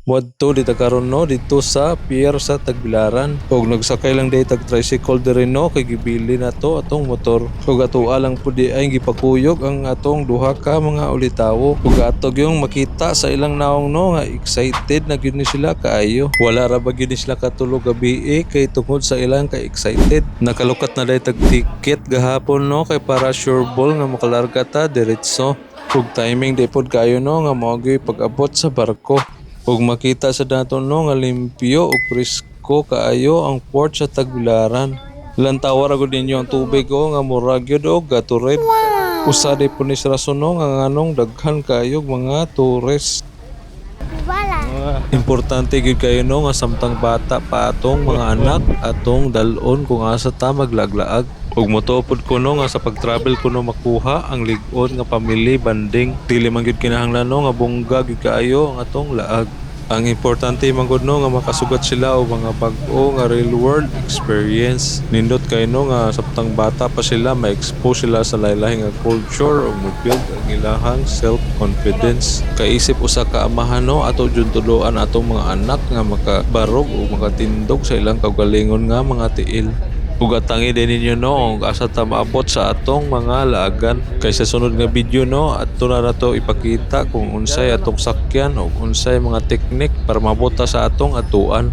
Wadto dito karon no dito sa pier sa Tagbilaran. Og nagsakay lang day tag tricycle diri no kay gibili na to atong motor. Ug atoa lang pud di ay gipakuyog ang atong duha ka mga ulitawo. Ug atog yung makita sa ilang naong no nga excited na gyud ni sila kaayo. Wala ra ba gyud ni sila katulog gabi kay tungod sa ilang ka excited. Nakalukat na day tag ticket gahapon no kay para sure ball nga makalarga ta diretso. Ug timing day pod kayo no nga mao gyud pag-abot sa barko. Ug makita sa daton no nga limpyo ug presko kaayo ang port sa Tagbilaran. Lantawa ra gud ninyo ang tubig nga murag gyud og Gatorade. Usa day po ni rason no nga nganong daghan kaayo mga tourist. Importante gyud kayo no nga samtang bata pa atong mga anak atong dalon kung asa ta maglaglaag. Ug motopod ko no nga sa pag-travel ko no makuha ang lig-on nga family banding. Dili man gyud kinahanglan no nga bongga gyud kaayo ang atong laag. Ang importante man gud no nga makasugat sila og mga bag-o nga real world experience. Nindot kay no nga samtang bata pa sila ma-expose sila sa lain-lain nga culture ug mo-build ang ilahang self-confidence. Kaisip usa ka amahan no ato jud tuloan atong mga anak nga makabarog o makatindog sa ilang kaugalingon nga mga tiil. Ug atangi din ninyo no og asa ta maabot sa atong mga laagan. Kay sa sunod nga video no adto na nato ipakita kung unsay atong sakyan o unsay mga teknik para maabot ta sa atong atuan.